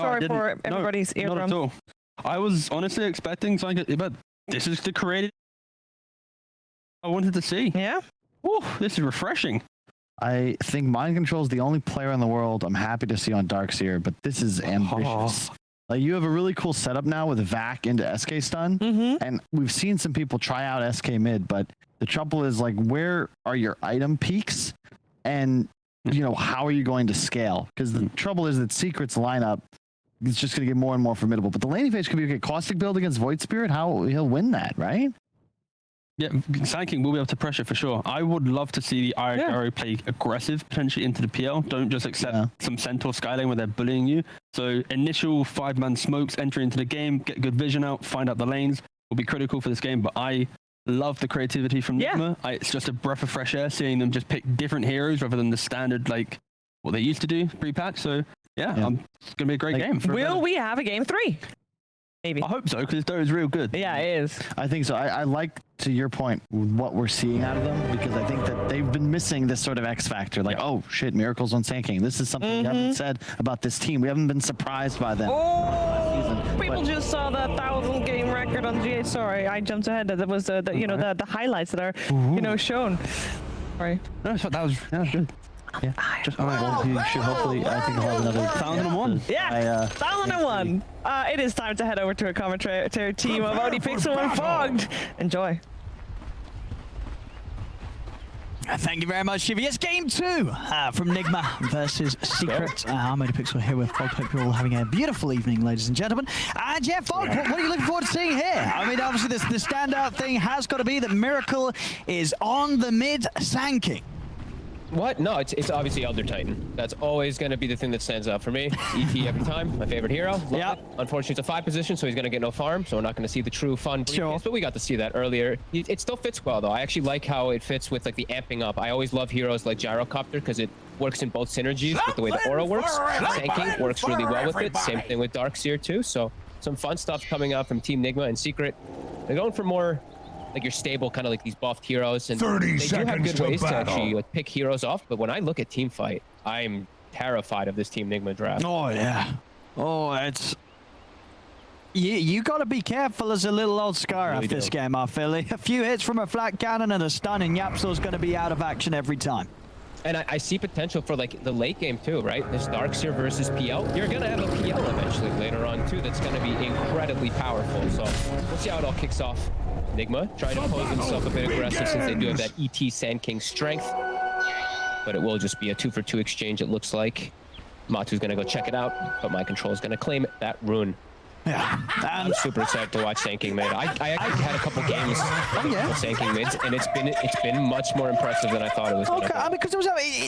Sorry for everybody's eardrum. Not at all. I was honestly expecting something, but this is the creative I wanted to see. Yeah. Ooh, this is refreshing. I think Mind Control is the only player in the world I'm happy to see on Darkseer, but this is ambitious. Like, you have a really cool setup now with Vac into SK stun, and we've seen some people try out SK mid, but the trouble is, like, where are your item peaks, and you know, how are you going to scale? Because the trouble is that Secret's lineup is just going to get more and more formidable. But the laning phase could be a caustic build against Void Spirit. How he'll win that, right? Yeah, Sand King will be able to pressure for sure. I would love to see the Iron play aggressive, potentially into the PL. Don't just accept some Centaur Skylane where they're bullying you. So initial 5-man smokes, entry into the game, get good vision out, find out the lanes will be critical for this game. But I love the creativity from Nigma. It's just a breath of fresh air seeing them just pick different heroes rather than the standard, like, what they used to do pre-patch. So yeah. It's going to be a great game. Will we have a game 3? Maybe. I hope so, because Dota is real good. Yeah, it is. I think so. I like, to your point, what we're seeing out of them, because I think that they've been missing this sort of X factor. Like, oh shit, miracles on Sand King. This is something we haven't said about this team. We haven't been surprised by them. People just saw the 1,000 game record on GA. Sorry, I jumped ahead. That was the the highlights that are shown. Sorry. No, that was good. Yeah. Just, well, you should hopefully, I think, we'll have another 1,001. Yeah, 1,001. It is time to head over to a commentary team of ODPixel and Fogged. Enjoy. Thank you very much, Shiva. Yes, game 2 from Nigma versus Secret. I'm ODPixel here with Fog. Hope you're all having a beautiful evening, ladies and gentlemen. And yeah, Fog, what are you looking forward to seeing here? I mean, obviously, the standout thing has got to be that Miracle is on the mid Sand King. What? No, it's obviously Elder Titan. That's always going to be the thing that stands out for me. ET every time, my favorite hero. Yeah. Unfortunately, it's a 5 position, so he's going to get no farm, so we're not going to see the true fun briefcase, but we got to see that earlier. It still fits well, though. I actually like how it fits with, like, the amping up. I always love heroes like Gyrocopter, because it works in both synergies with the way the aura works. Sand King works really well with it. Same thing with Darkseer, too. So some fun stuff coming out from Team Nigma and Secret. They're going for more like your stable, kind of like these buffed heroes, and they do have good ways to actually like pick heroes off. But when I look at team fight, I'm terrified of this Team Nigma draft. Oh yeah, oh it's you got to be careful as a little old Scar after this game. I feel a few hits from a flat cannon and a stun, and Yapsor's going to be out of action every time. And I see potential for like the late game too, right? This Darkseer versus PL. You're gonna have a PL eventually later on too. That's gonna be incredibly powerful. So we'll see how it all kicks off. Nigma trying to pose himself a bit aggressive since they do have that ET Sand King strength. But it will just be a 2-for-2 exchange, it looks like. Matu's gonna go check it out, but my control is gonna claim that rune. Yeah, I'm super excited to watch Sand King mid. I actually had a couple games with Sand King mids, and it's been much more impressive than I thought it was. Okay, I mean, because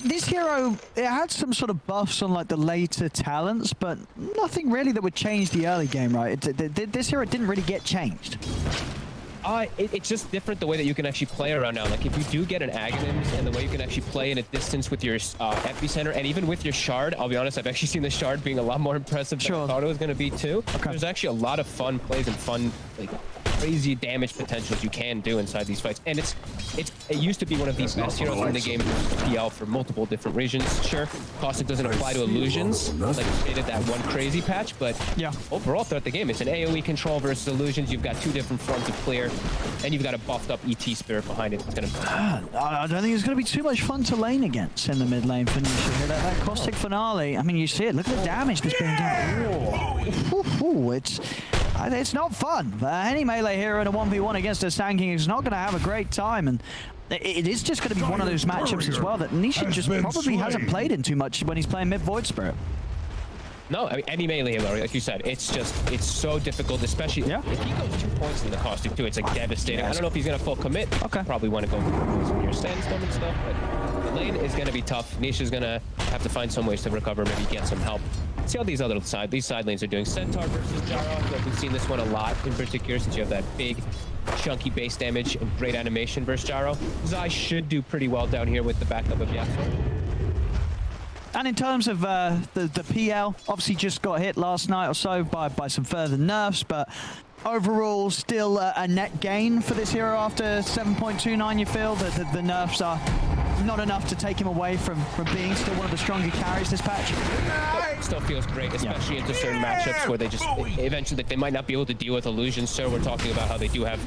this hero, it had some sort of buffs on like the later talents, but nothing really that would change the early game, right? This hero didn't really get changed. It's just different the way that you can actually play around now. Like if you do get an Aghanims and the way you can actually play in a distance with your epicenter and even with your shard, I'll be honest, I've actually seen the shard being a lot more impressive than I thought it was going to be too. Okay. There's actually a lot of fun plays and fun, like crazy damage potentials you can do inside these fights. And it used to be one of the best heroes in the game for PL for multiple different regions. Sure, Caustic doesn't apply to illusions like they did that one crazy patch, but yeah, overall throughout the game, it's an AoE control versus illusions. You've got 2 different fronts of clear, and you've got a buffed up ET Spirit behind it. It's gonna. I don't think it's going to be too much fun to lane against in the mid lane for Nisha here. That Caustic Finale, I mean, you see it. Look at the damage that's being done. It's not fun. Any melee hero in a 1v1 against a Sand King is not going to have a great time, and it is just going to be one of those matchups as well that Nisha just probably hasn't played in too much when he's playing mid Void Spirit. No, I mean, any melee hero, like you said, it's so difficult, especially if he goes 2 points in the Caustic too, it's like devastating. I don't know if he's going to full commit. Okay. Probably want to go for your sandstorm and stuff, but the lane is going to be tough. Nisha's going to have to find some ways to recover, maybe get some help. See how these side lanes are doing. Centaur versus Gyro. I feel like we've seen this one a lot in particular since you have that big, chunky base damage and great animation versus Gyro. Zai should do pretty well down here with the backup of Yasuo. And in terms of the PL, obviously just got hit last night or so by some further nerfs, but overall still a net gain for this hero after 7.29. You feel that the nerfs are not enough to take him away from being still one of the stronger carries this patch? still feels great, especially into certain matchups where they just eventually they might not be able to deal with illusions. So we're talking about how they do have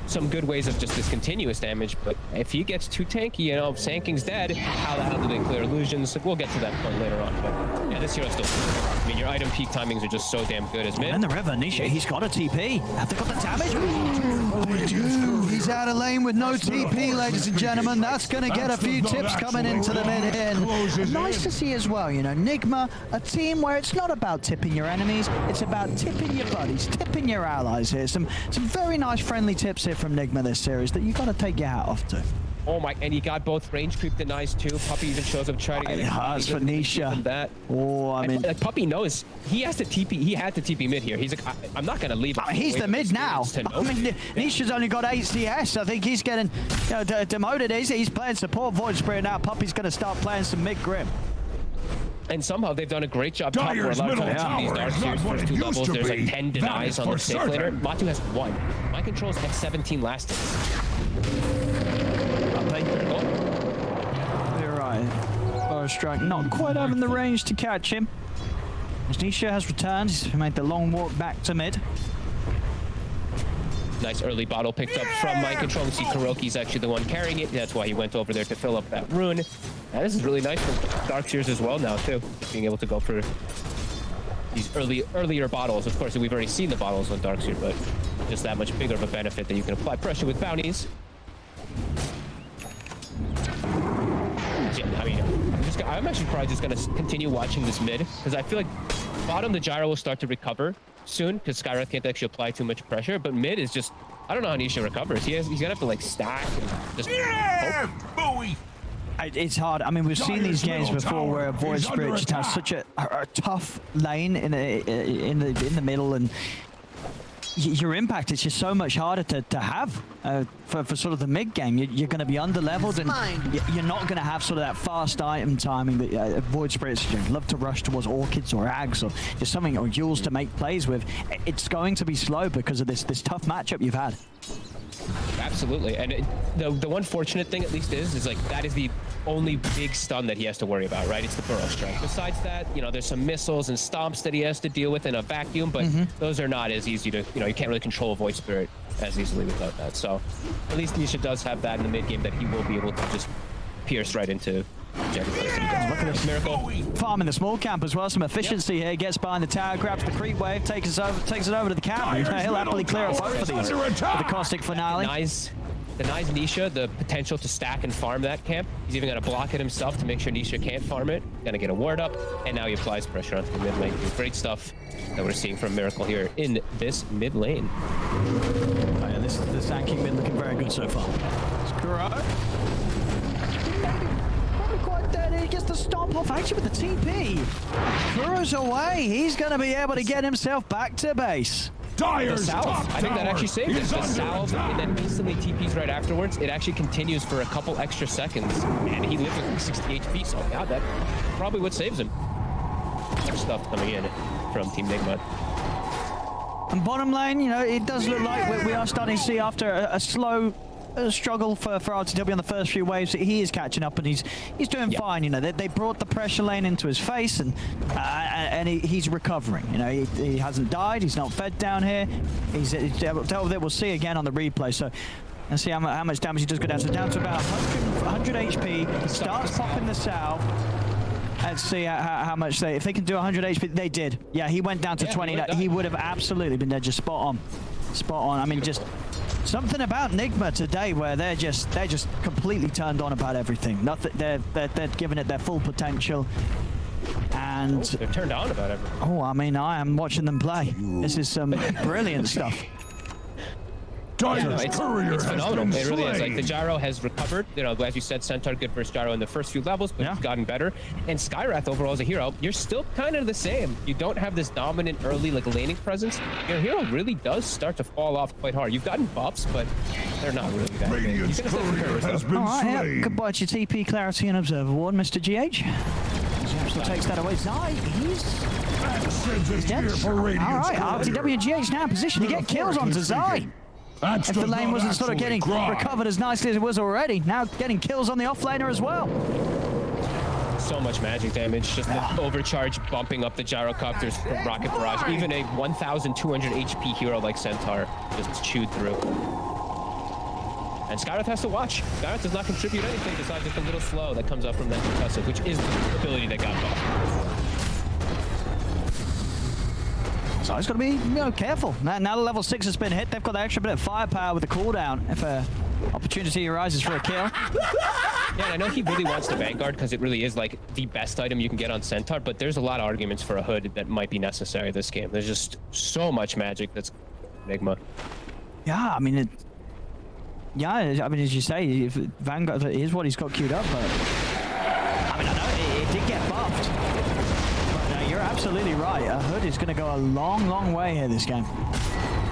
some good ways of just this continuous damage. But if he gets too tanky, you know, Sanking's dead. How the hell do they clear illusions? We'll get to that point later on. But yeah, this hero's still. I mean, your item peak timings are just so damn good as mid. And the river, Nisha, he's got a TP. Have they got the damage? He's out of lane with no TP, ladies and gentlemen. That's going to get a few tips coming into the mid in. Nice to see as well, you know, Nigma, a team where it's not about tipping your enemies, it's about tipping your buddies, tipping your allies here. Some very nice friendly tips here from Nigma this series that you got to take your hat off to. Oh my, and he got both range creep denies too. Puppy even shows up trying to get it hurts for Nisha. That. Oh, I mean, like, Puppy knows he has to TP. He had to TP mid here. He's like, I'm not gonna leave. He's the mid now. I mean, Nisha's only got 8 CS. I think he's getting demoted. He's playing support Void Spirit now. Puppy's gonna start playing some mid Grim. And somehow they've done a great job. Top where a lot of times these Dark Series first 2 levels, there's like 10 denies on the safe laner. Matu has 1. My controls have 17 last hits. You're right. Bow strike not quite having the range to catch him. As Nisha has returned, he's made the long walk back to mid. Nice early bottle picked up from Mind Control. We see Kuroki's actually the one carrying it. That's why he went over there to fill up that rune. And this is really nice for Dark Seers as well now too. Being able to go for these earlier bottles. Of course, we've already seen the bottles on Dark Seer, but just that much bigger of a benefit that you can apply pressure with bounties. I mean, I'm actually probably just going to continue watching this mid because I feel like bottom, the gyro will start to recover soon because Skywrath can't actually apply too much pressure, but mid is just, I don't know how Nisha recovers. He's going to have to like stack and just hope. It's hard. I mean, we've seen these games before where Void Spirit just has such a tough lane in the middle, and your impact is just so much harder to have for sort of the mid game. You're going to be under leveled, and you're not going to have sort of that fast item timing that Void Spirits love to rush towards Orchids or Ags or just something, or Yules to make plays with. It's going to be slow because of this tough matchup you've had. Absolutely, and the one fortunate thing at least is like that is the only big stun that he has to worry about, right? It's the burrow strike. Besides that, you know, there's some missiles and stomps that he has to deal with in a vacuum, but those are not as easy to, you know, you can't really control a Void Spirit as easily without that. So at least Nisha does have that in the mid game that he will be able to just pierce right into. Look at this Miracle. Farming the small camp as well. Some efficiency here. Gets behind the tower, grabs the creep wave, takes it over to the camp. He'll happily clear up both of these with the caustic finale. The nice Nisha, the potential to stack and farm that camp. He's even going to block it himself to make sure Nisha can't farm it. Going to get a ward up, and now he applies pressure onto the mid lane. Great stuff that we're seeing from Miracle here in this mid lane. Oh yeah, this tanking mid looking very good so far. Skuro. He gets the stomp off actually with the TP. Kuro's away. He's going to be able to get himself back to base. The salve. I think that actually saved it. The salve, and then instantly TPs right afterwards. It actually continues for a couple extra seconds, and he lives with 60 HP. So yeah, that probably what saves him. Much stuff coming in from Team Nigma. And bottom lane, you know, it does look like we are starting to see after a slow struggle for AlcodeTV on the first few waves, he is catching up and he's doing fine. You know, they brought the pressure lane into his face, and he's recovering. You know, he hasn't died. He's not fed down here. We'll see again on the replay. So let's see how much damage he does go down. So down to about 100 HP. He starts popping the salve. Let's see how much if they can do 100 HP. They did. Yeah, he went down to 20. He would have absolutely been there, just spot on. I mean, just something about Nigma today where they're just completely turned on about everything. Nothing. They're giving it their full potential. And they're turned on about everything. Oh, I mean, I am watching them play. This is some brilliant stuff. It's phenomenal. It really is. Like, the gyro has recovered. You know, as you said, Centaur good versus gyro in the first few levels, but it's gotten better. And Skywrath overall as a hero, you're still kind of the same. You don't have this dominant early like laning presence. Your hero really does start to fall off quite hard. You've gotten buffs, but they're not really that big. You can all right, yeah. Goodbye to your TP clarity and observer ward, Mr. GH. Still takes that away. Zai, he's dead. All right, AlcodeTV and GH now in position to get kills onto Zai. If the lane wasn't sort of getting recovered as nicely as it was already, now getting kills on the offlaner as well. so much magic damage. Just the overcharge bumping up the gyrocopter's rocket barrage. Even a 1,200 HP hero like Centaur just chewed through. And Skyrath has to watch. Skyrath does not contribute anything besides just a little slow that comes up from that concussive, which is the ability that got buffed. So he's got to be careful. Now the level 6 has been hit, they've got that extra bit of firepower with the cooldown if an opportunity arises for a kill. Yeah, and I know he really wants the Vanguard because it really is like the best item you can get on Centaur, but there's a lot of arguments for a hood that might be necessary this game. There's just so much magic that's Nigma. Yeah, I mean, as you say, if Vanguard is what he's got queued up, but I mean, I know it did get buffed. But you're absolutely right. A hood is going to go a long, long way here this game.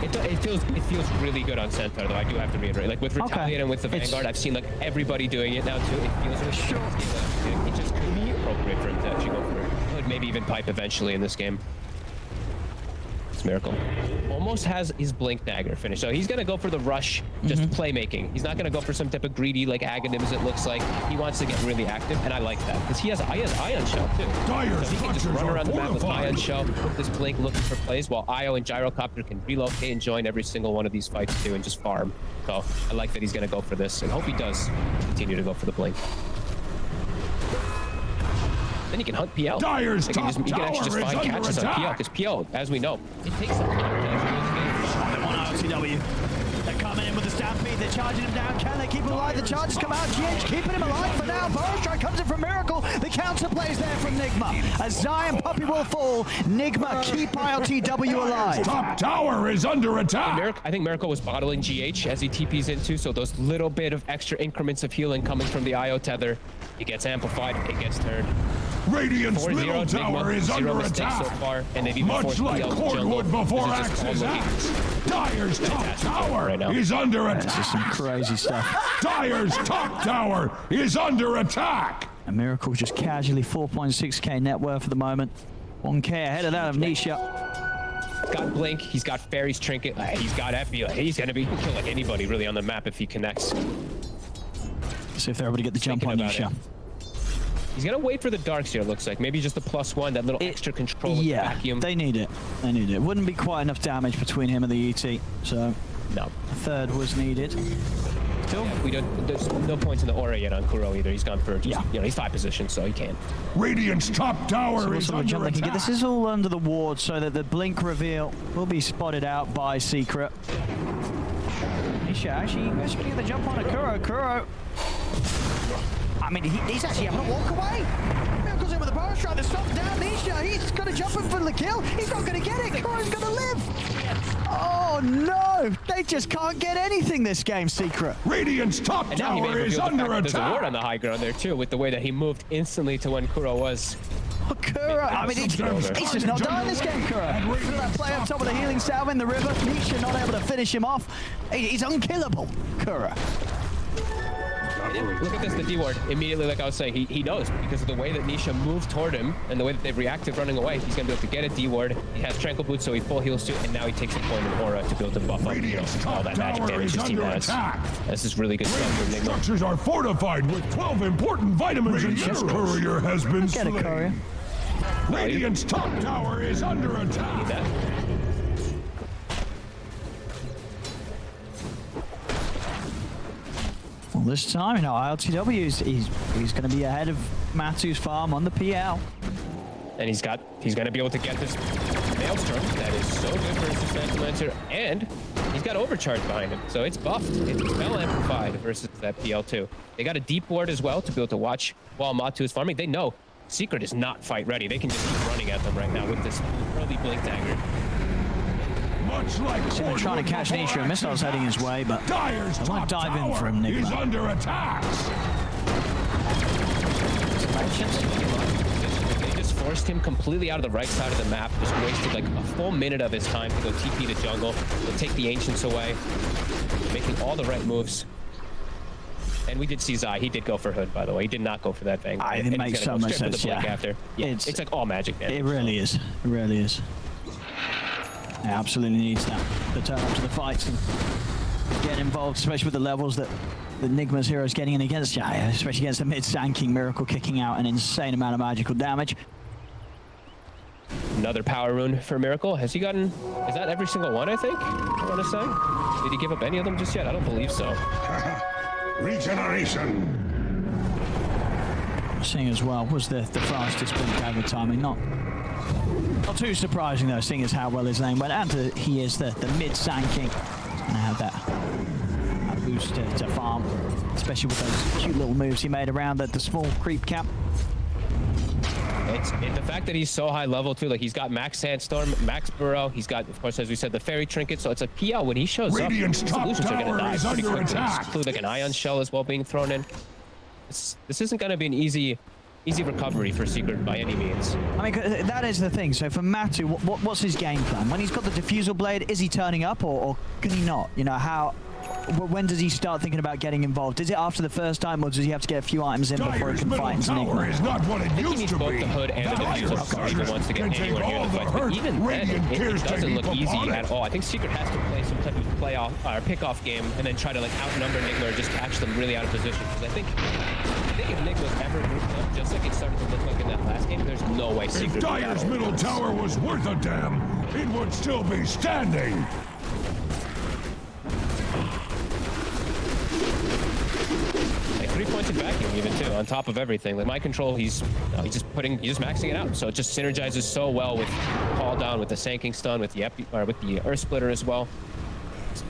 It feels really good on Centaur, though. I do have to reiterate. Like with Retaliate and with the Vanguard, I've seen like everybody doing it now too. It feels really sure. It just could be appropriate for him to actually go for it. Hood, maybe even pipe eventually in this game. It's Miracle. Almost has his Blink Dagger finished. So he's going to go for the rush, just playmaking. He's not going to go for some type of greedy, like Aghanims it looks like. He wants to get really active, and I like that. Because he has Ion Shell, too. So he can just run around the map with Ion Shell, put this Blink looking for plays, while Io and Gyrocopter can relocate and join every single one of these fights, too, and just farm. So I like that he's going to go for this, and hope he does continue to go for the Blink. Then you can hunt PL. Dyer's you can actually just find catches on PL, because PL, as we know, it takes some time to actually They want RCW. They're coming in with the stampede. They're charging him down. Can they keep him alive? The charges come out. GH keeping him alive for now. Burrow Strike comes in from Miracle. The counter plays there from Nigma. As Zion Puppy will fall, Nigma keep AlcodeTV alive. Top tower is under attack. I think Miracle was bottling GH as he TPs into, so those little bit of extra increments of healing coming from the IO tether, it gets amplified, it gets turned. Radiant's middle tower is under attack. So far, and they've even Much like Cordwood before Axe's axe. Dyer's top tower is under attack. This is some crazy stuff. Dyer's top tower is under attack. And Miracle just casually 4.6k net worth at the moment. 1k ahead of that of Nisha. He's got Blink, he's got Fairy's Trinket, he's got FB. He can kill like anybody really on the map if he connects. See if they're able to get the jump on Nisha. He's gonna wait for the Darkseer, looks like. Maybe just the +1, that little extra control with the vacuum. They need it. They need it. Wouldn't be quite enough damage between him and the ET, so no. A third was needed. Still, there's no points in the aura yet on Kuro either. He's gone for just, he's 5 positions, so he can. Radiant's top tower is under attack. This is all under the ward, so that the Blink reveal will be spotted out by Secret. Nisha actually get the jump on a Kuro. I mean, he's actually having to walk away. Miracle's in with the Burrow Strike to stop down Nisha. He's going to jump in for the kill. He's not going to get it. Kuro's going to live. Oh, no. They just can't get anything this game, Secret. Radiant's top tower is under attack. There's a ward on the high ground there, too, with the way that he moved instantly to when Kuro was. Oh, Kuro. I mean, he's just not dying this game, Kuro. Look at that play up top of the healing salve in the river. Nisha not able to finish him off. He's unkillable, Kuro. Look at this, the D ward. Immediately, like I was saying, he knows because of the way that Nisha moved toward him and the way that they've reacted running away. He's going to be able to get a D ward. He has Tranquil Boots, so he full heals too, and now he takes a point in aura to build a buff up all that magic damage his team has. This is really good stuff from Nigma. Structures are fortified with 12 important vitamins and minerals. Courier has been slain. Radiant's top tower is under attack. Well, this time, AlcodeTV he's going to be ahead of Matu's farm on the PL. And he's going to be able to get this Maelstrom that is so good versus Phantomancer, and he's got Overcharge behind him, so it's buffed. It's spell amplified versus that PL2. They got a deep ward as well to be able to watch while Matu is farming. They know Secret is not fight ready. They can just keep running at them right now with this early Blink Dagger. Much like they're trying to catch Nisha. Missile's heading his way, but I won't dive in for him, Nigma. He's under attack. They just forced him completely out of the right side of the map. Just wasted like a full minute of his time to go TP the jungle. They'll take the Ancients away, making all the right moves. And we did see Zai. He did go for Hood, by the way. He did not go for that thing. It makes so much sense, after. It's like all magic damage. It really is. It really is. Yeah, absolutely needs that to turn up to the fights and get involved, especially with the levels that the Nigma's heroes getting in against Jaya, especially against the mid-sanking Miracle, kicking out an insane amount of magical damage. Another power rune for Miracle. Has he gotten... Is that every single one, I think? I want to say. Did he give up any of them just yet? I don't believe so. Regeneration. Seeing as well was the fastest blink dagger timing. Not too surprising though, seeing as how well his lane went. And he is the mid-sanking. And I have that boost to farm, especially with those cute little moves he made around the small creep camp. It's the fact that he's so high level too. Like he's got max sandstorm, max burrow. He's got, of course, as we said, the fairy trinket. So it's a PL when he shows Radiant's up. top Solutions are gonna tower die is pretty under quickly. attack. Include like an ion shell as well being thrown in. This isn't gonna be an easy recovery for Secret by any means. I mean, that is the thing. So for Matu, what's his game plan? When he's got the diffusal blade, is he turning up or can he not? You know, when does he start thinking about getting involved? Is it after the first time, or does he have to get a few items in before he Dyer's can middle fight into tower Nigma? is not what it He used needs to both be. the hood and the diffusal if he wants to get anywhere near the fight. But even then, it doesn't look easy at all. I think Secret has to play some type of playoff or pick-off game and then try to like outnumber Nigma or just catch them really out of position. Because I think if Nigma's ever moved up, just like it started to look like in that last game, there's no way Secret. If Dyer's middle tower was worth a damn, it would still be standing. Like 3-pointed vacuum even too, on top of everything. Like my control, he's just maxing it out. So it just synergizes so well with call down, with the sanking stun, with the earth splitter as well. It's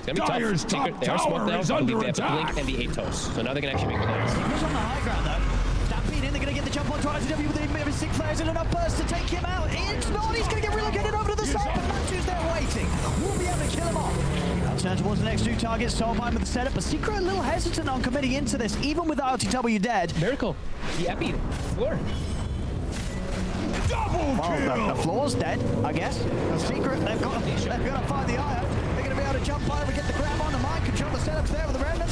gonna be Dyer's tough. Secret, they are smoked now. I believe they have the blink and the Atos, so now they're gonna actually make plays. He's on the high ground though. Stampede in, they're gonna get the jump on AlcodeTV with maybe 6 players and enough burst to take him out. It's not, he's gonna get relocated over to the side, but Matu's there waiting. We'll be able to kill him off. Turn towards the next 2 targets, Soulbind with the setup, but Secret a little hesitant on committing into this, even with AlcodeTV dead. Miracle, the Epi, floor. Double kill! The floor's dead, I guess. The Secret, they've got to find the Io. They're going to be able to jump over, get the grab on the mind control, the setup's there with the Remnant.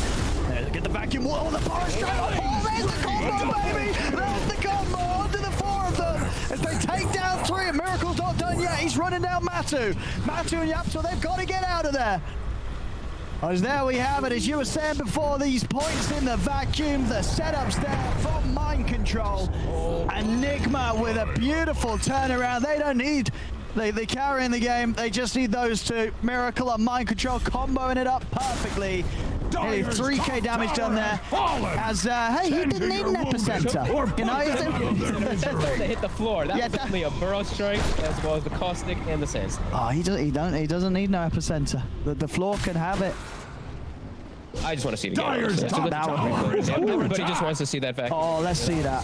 There's get the vacuum wall, the power straight up. Oh, there's the combo, baby! There's the combo onto the 4 of them. As they take down 3, and Miracle's not done yet. He's running down Matu. Matu and Yapso, they've got to get out of there. As there we have it, as you were saying before, these points in the vacuum, the setups there from mind control. And Nigma with a beautiful turnaround. They don't need, they carry in the game, they just need those 2. Miracle and mind control comboing it up perfectly. Hey, 3k damage done there. As, hey, he didn't need an epicenter. You know, They hit the floor. That was definitely a burrow strike, as well as the caustic and the sands. Oh, he doesn't need no epicenter. The floor can have it. I just want to see it again. Dyer's top tower is under Everybody attack. just wants to see that vacuum. Oh, let's see that.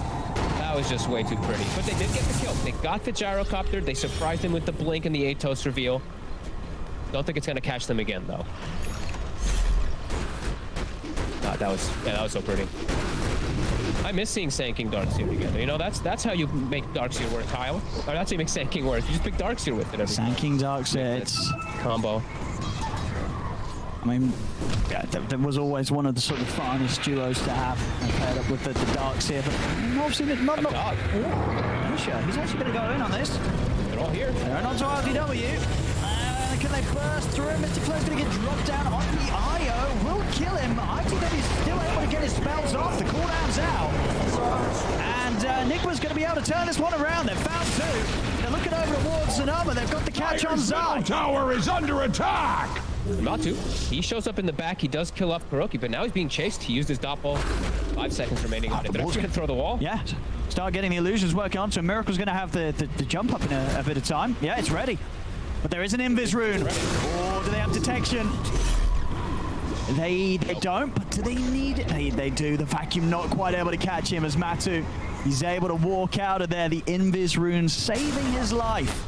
That was just way too pretty. But they did get the kill. They got the gyrocopter. They surprised him with the blink and the Atos reveal. Don't think it's going to catch them again, though. God, that was so pretty. I miss seeing Sanking Darkseer together. You know, that's how you make Darkseer work, Kyle. Or that's how you make Sanking work. You just pick Darkseer with it every time. Sanking Darkseer, it's combo. I mean, yeah, there was always one of the sort of finest duos to have paired up with the Darkseer, but obviously not. Sure, he's actually going to go in on this. They're all here. They're on to RDW. Can they burst through? Mr. Flow's going to get dropped down on the IO. Will kill him. ITW's still able to get his spells off. The cooldown's out. And Nigma's going to be able to turn this one around. They've found 2. They're looking over towards Sonoma. They've got the catch on Zai. Tower is under attack. About to. He shows up in the back. He does kill off Kuroki, but now he's being chased. He used his dot ball. 5 seconds remaining on it. They're actually going to throw the wall. Yeah. Start getting the illusions working on. So Miracle's going to have the jump up in a bit of time. Yeah, it's ready. But there is an Invis rune. Oh, do they have detection? They don't, but do they need it? They do. The vacuum not quite able to catch him as Matu. He's able to walk out of there. The Invis rune saving his life.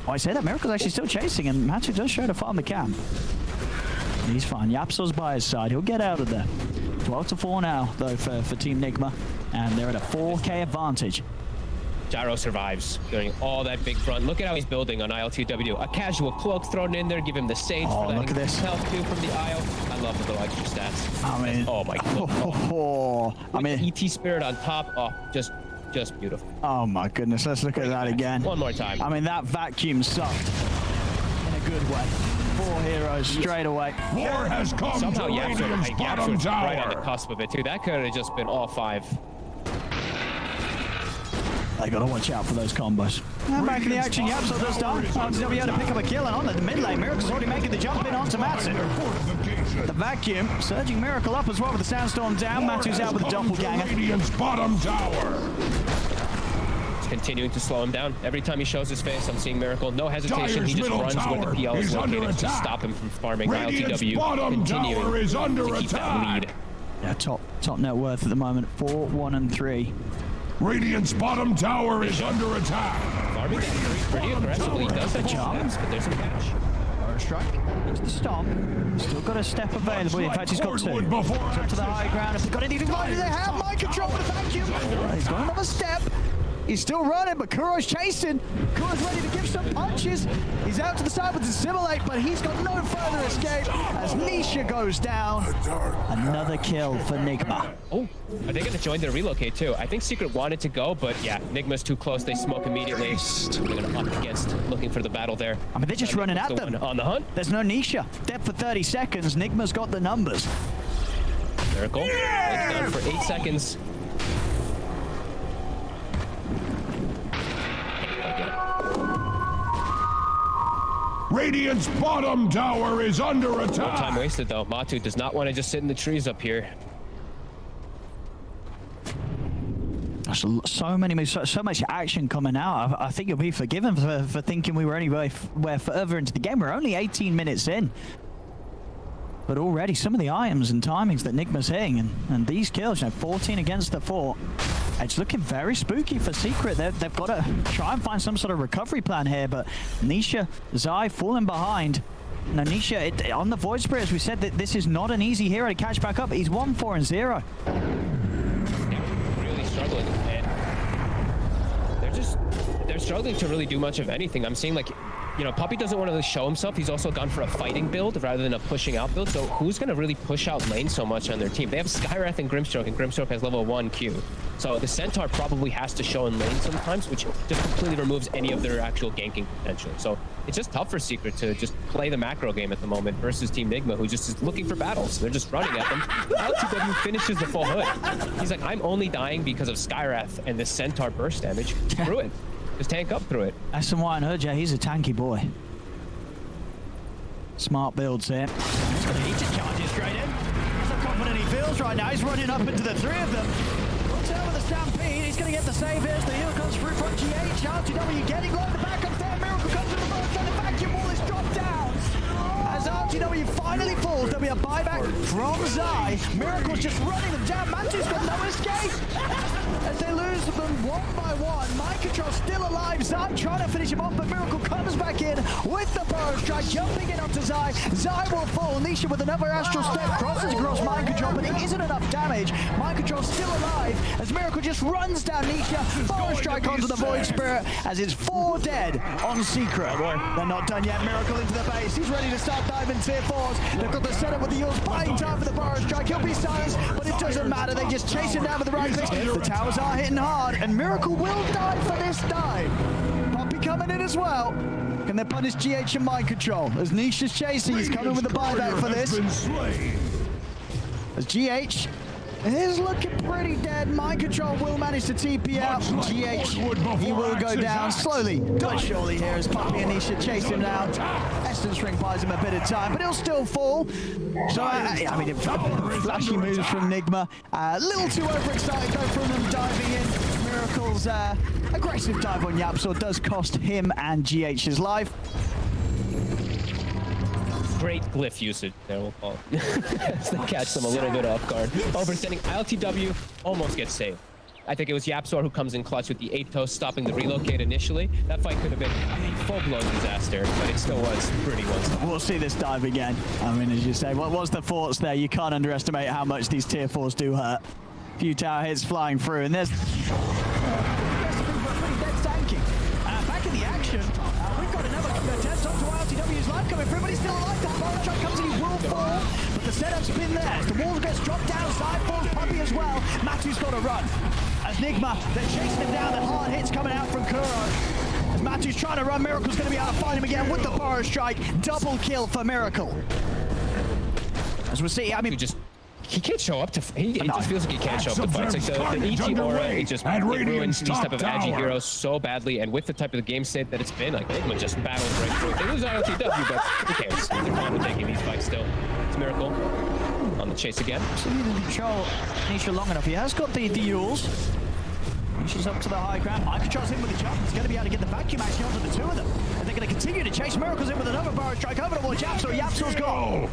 Oh, I say that. Miracle's actually still chasing, and Matu does show to farm the camp. He's fine. Yapso's by his side. He'll get out of there. 12-4 now, though, for Team Nigma. And they're at a 4k advantage. Gyro survives during all that big front. Look at how he's building on ILTW. A casual cloak thrown in there, give him the sage for that. Look at this. Health too from the IO. I love the little extra stats. I mean, oh my god. I mean, ET Spirit on top. Oh, just beautiful. Oh my goodness, let's look at that again. One more time. I mean, that vacuum sucked in a good way. 4 heroes straight away. War has come Somehow to Radiant's bottom Yap's right on the tower. cusp of it too. That could have just been all 5. They gotta watch out for those combos. And back in the action, Yapso does die. RTW to pick up a kill, and on the mid lane, Miracle's already making the jump in onto Matsu. The vacuum, surging Miracle up as well with the Sandstorm down. Matsu's out with the doppelganger. Radiant's bottom tower. Continuing to slow him down. Every time he shows his face, I'm seeing Miracle. No hesitation. Dyer's He just middle runs where the tower PL is is under located to attack. stop him from farming. Radiant's ILTW bottom tower continuing is under to keep that attack. lead. Yeah, top net worth at the moment, 4, 1, and 3. Radiant's bottom tower is under attack. Farming pretty aggressively. He does have steps, but there's some catch. First strike, it's the stomp. Still got a step available. In fact, he's got 2. Hardwood before Up to the high ground. If they've got anything to they have mind control with a vacuum. He's got another step. He's still running, but Kuro's chasing. Kuro's ready to give some punches. He's out to the side with the Assimilate, but he's got no further escape as Nisha goes down. Another kill for Nigma. Oh, are they going to join their relocate too? I think Secret wanted to go, but yeah, Nigma's too close. They smoke immediately. They're going to up against looking for the battle there. I mean, they're just running at The them. one on the hunt. There's no Nisha. Dead for 30 seconds. Nigma's got the numbers. Miracle. It's done for 8 seconds. Radiant's bottom tower is under No attack. time wasted though. Matu does not want to just sit in the trees up here. So many moves, so much action coming out. I think you'll be forgiven for thinking we were anywhere further into the game. We're only 18 minutes in. But already some of the items and timings that Nigma's hitting and these kills, 14 against the 4. It's looking very spooky for Secret. They've got to try and find some sort of recovery plan here, but Nisha, Zai falling behind. Now Nisha, on the Void Spirit, as we said, that this is not an easy hero to catch back up. He's 1-4 and 0. Yeah, really struggling. And they're struggling to really do much of anything. I'm seeing like, Puppy doesn't want to really show himself. He's also gone for a fighting build rather than a pushing out build. So who's going to really push out lane so much on their team? They have Skywrath and Grimstroke has level 1 Q. So the Centaur probably has to show in lane sometimes, which just completely removes any of their actual ganking potential. So it's just tough for Secret to just play the macro game at the moment versus Team Nigma, who just is looking for battles. They're just running at them. LTW finishes the full hood. He's like, I'm only dying because of Skywrath and the Centaur burst damage. Screw it. Just tank up through it. S&Y and Hood, he's a tanky boy. Smart builds here. He's got a heat to charge it straight in. He's not confident he feels right now. He's running up into the 3 of them. Looks out with a stampede. He's going to get the save here. The heal comes through from GH. RTW getting low. The back up there. Miracle comes to the boat. And the vacuum wall is dropped down. As RTW finally falls, there'll be a buyback from Zai. Miracle's just running them down. Matu's got no escape. As they lose them 1 by 1. Mind Control still alive. Zai trying to finish him off, but Miracle comes back in with the Burrow Strike, jumping in onto Zai. Zai will fall. Nisha with another Astral Step crosses across Mind Control, but it isn't enough damage. Mind Control still alive as Miracle just runs down Nisha. Burrow Strike onto the Void Spirit as it's 4 dead on Secret. They're not done yet. Miracle into the base. He's ready to start diving tier 4s. They've got the setup with the Eels buying time for the Burrow Strike. He'll be silenced, but it doesn't matter. They just chase him down with the right clicks. The towers are hitting hard, and Miracle will die for this dive. Puppy coming in as well. Can they punish GH and Mind Control? As Nisha's chasing, he's coming with the buyback for this. As GH is looking pretty dead. Mind Control will manage to TP out. GH, he will go down slowly but surely here as Puppy and Nisha chase him down. Essence Ring buys him a bit of time, but he'll still fall. So, I mean, flashy moves from Nigma. A little too overexcited though from them diving in. Miracle's aggressive dive on Yapso does cost him and GH his life. Great glyph usage there, we'll call it. As they catch them a little bit off guard. Overextending. ILTW almost gets saved. I think it was Yapsor who comes in clutch with the 8 toast, stopping the relocate initially. That fight could have been a full-blown disaster, but it still was pretty one. We'll see this dive again. I mean, as you say, what was the thoughts there? You can't underestimate how much these tier 4s do hurt. Few tower hits flying through, and there's pretty dead tanking. Back in the action, we've got another attempt onto ILTW's life coming through, but he's still alive. That Burrow Strike comes and he will fall, but the setup's been there. As the wall gets dropped down, side falls Puppy as well. Matu's got to run. As Nigma, they're chasing him down, and hard hits coming out from Kuro. As Matu's trying to run. Miracle's going to be able to find him again with the Burrow Strike. Double kill for Miracle. As we see, I mean, he can't show up to. It just feels like he can't show up to fights. Like the ET aura, it ruins these type of agi heroes so badly. And with the type of the game state that it's been, like Nigma just battles right through it. They lose AlcodeTV, but who cares? They're fine with taking these fights still. It's Miracle on the chase again. So he didn't control Nisha long enough. He has got the Yules. Nisha's up to the high ground. Mike controls him with the jump. He's going to be able to get the vacuum actually onto the two of them. And they're going to continue to chase. Miracle's in with another Burrow Strike over towards Yapso. Yapso's gone.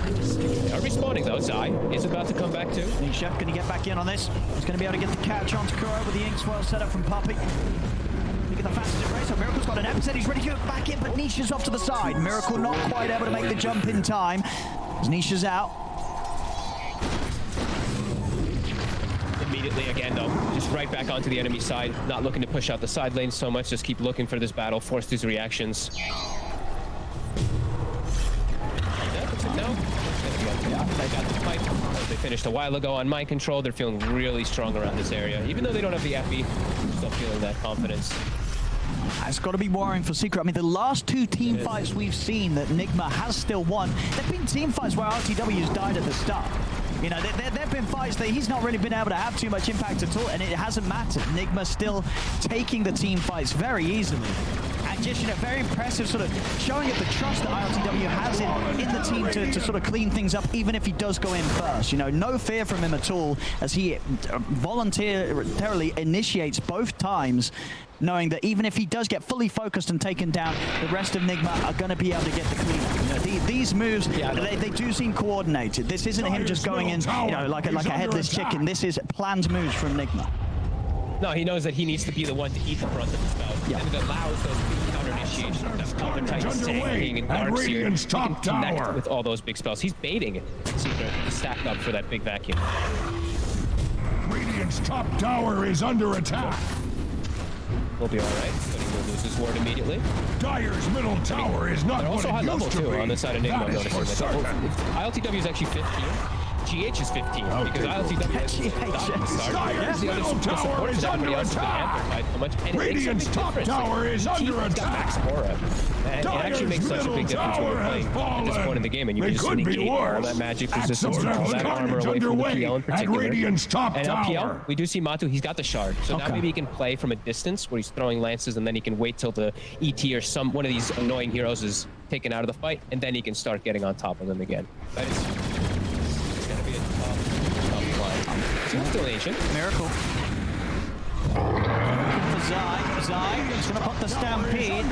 They are respawning though. Zai is about to come back too. Nisha going to get back in on this. He's going to be able to get the catch onto Kuro with the ink swirl set up from Puppy. Look at the fastest embrace. So Miracle's got an episode. He's ready to get back in, but Nisha's off to the side. Miracle not quite able to make the jump in time. As Nisha's out. Immediately again though, just right back onto the enemy side. Not looking to push out the side lanes so much. Just keep looking for this battle. Force these reactions. No. They got the fight. They finished a while ago on mind control. They're feeling really strong around this area. Even though they don't have the FE, still feeling that confidence. It's got to be worrying for Secret. I mean, the last two team fights we've seen that Nigma has still won, they've been team fights where RTW's died at the start. You know, there've been fights that he's not really been able to have too much impact at all, and it hasn't mattered. Nigma still taking the team fights very easily. And just, you know, very impressive sort of showing it the trust that RTW has in the team to sort of clean things up, even if he does go in first. You know, no fear from him at all as he voluntarily initiates both times, knowing that even if he does get fully focused and taken down, the rest of Nigma are going to be able to get the cleanup. You know, these moves, they do seem coordinated. This isn't him just going in, you know, like a headless chicken. This is planned moves from Nigma. No, he knows that he needs to be the one to eat the brunt of the spell. And it allows those big counter initiations, that counter Titan tanking and darts here. He can connect with all those big spells. He's baiting it. Secret to stack up for that big vacuum. Radiant's top tower is under attack. We'll be all right, but he will lose his ward immediately. Dyer's middle tower is not They're also high level too on the side of Nigma. I'm noticing. ILTW is actually 15. GH is 15 because ILTW has the other support is everybody else has been amplified so much, and it Radiant's top tower is under attack. And it actually makes such a big difference when you're playing at this point in the game, and you can just negate all that magic resistance and all that armor away from the PL in particular. And LPL, we do see Matu, he's got the shard, so now maybe he can play from a distance where he's throwing lances, and then he can wait till the ET or one of these annoying heroes is taken out of the fight, and then he can start getting on top of them again. That is going to be a tough line. Still ancient. Miracle. Zai is going to put the stampede.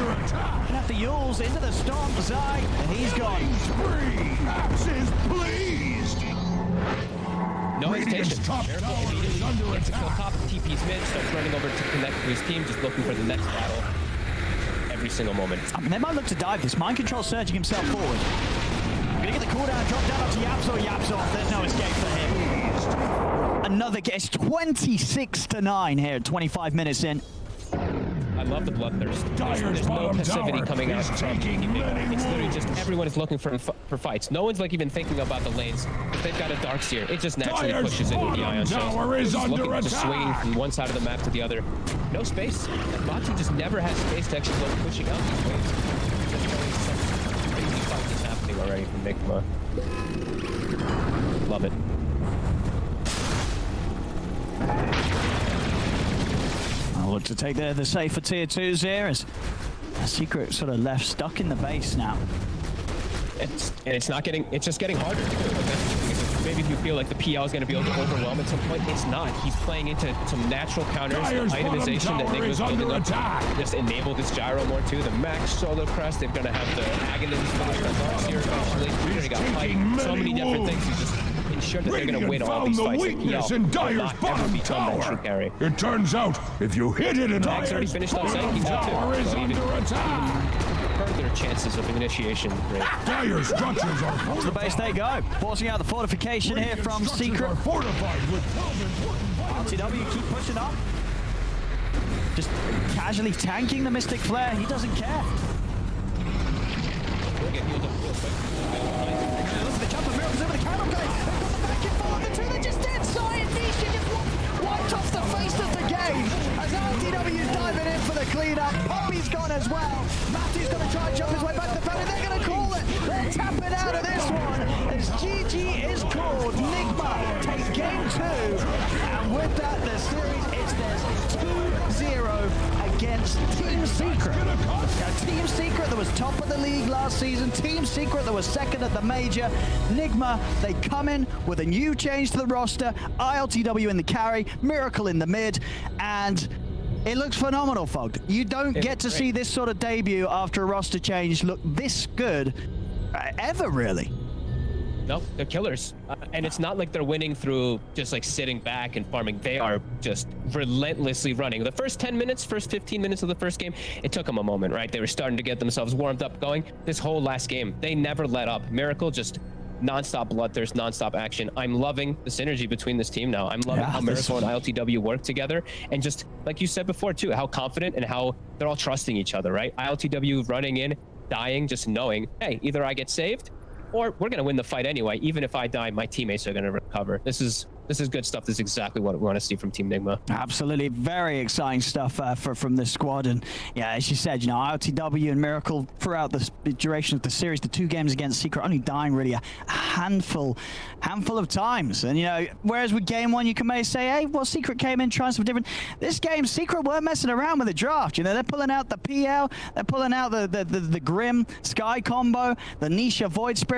At the Yules into the storm. Zai, and he's gone. Axe is pleased. No hesitation. Top tower is under attack. Top TP's mid, starts running over to connect to his team, just looking for the next battle every single moment. I mean, they might look to dive this. Mind control surging himself forward. Gonna get the cooldown, drop down onto Yapso. There's no escape for him. Another guess, 26-9 here, 25 minutes in. I love the bloodthirst. There's no passivity coming out from TP. It's literally just everyone is looking for fights. No one's like even thinking about the lanes. If they've got a Darkseer, it just naturally pushes in with the Ion Shells. Just swinging from one side of the map to the other. No space. And Matu just never has space to actually go pushing out these waves. There's always some crazy fights happening already from Nigma. Love it. I'll look to take the safer tier 2s here as Secret sort of left stuck in the base now. It's just getting harder. Maybe if you feel like the PL is going to be able to overwhelm at some point, it's not. He's playing into some natural counters, the itemization that Nigma's building up to just enable this gyro more too. The max solo crest, they're going to have the Aghanim's finished on Darkseer eventually. They got fight, so many different things. You just ensure that they're going to win all these fights. Weakness in Dyer's bottom tower. It turns out if you hit it in Dyer's already finished on Sankey too. So even further chances of initiation rate. Dire structures are fortified. To the base they go. Forcing out the fortification here from Secret. RTW keep pushing up. Just casually tanking the Mystic Flare. He doesn't care. We'll get healed up real quick. Look at the jump of Miracles over the cannon gate. They've got the back and forth. The two that just dead. Sai and Nisha just wiped off the face of the game as RTW clean up. Poppy's gone as well. Matthew's going to try and jump his way back to the fountain. They're going to call it. They're tapping out of this one as GG is called. Nigma take game 2. And with that, the series is theirs 2-0 against Team Secret. Now, Team Secret that was top of the league last season. Team Secret that was second at the major. Nigma, they come in with a new change to the roster. ILTW in the carry, Miracle in the mid, and it looks phenomenal, Fogg. You don't get to see this sort of debut after a roster change look this good ever, really. No, they're killers. And it's not like they're winning through just like sitting back and farming. They are just relentlessly running. The first 10 minutes, first 15 minutes of the first game, it took them a moment, right? They were starting to get themselves warmed up going. This whole last game, they never let up. Miracle just non-stop bloodthirst, non-stop action. I'm loving the synergy between this team now. I'm loving how Miracle and ILTW work together. And just like you said before too, how confident and how they're all trusting each other, right? ILTW running in, dying, just knowing, hey, either I get saved or we're going to win the fight anyway. Even if I die, my teammates are going to recover. This is good stuff. This is exactly what we want to see from Team Nigma. Absolutely. Very exciting stuff from this squad. And yeah, as you said, you know, ILTW and Miracle throughout the duration of the series, the 2 games against Secret, only dying really a handful of times. And, you know, whereas with game 1, you can maybe say, hey, well, Secret came in trying something different. This game, Secret weren't messing around with the draft. You know, they're pulling out the PL, they're pulling out the Grim Sky combo, the Nisha Void Spirit.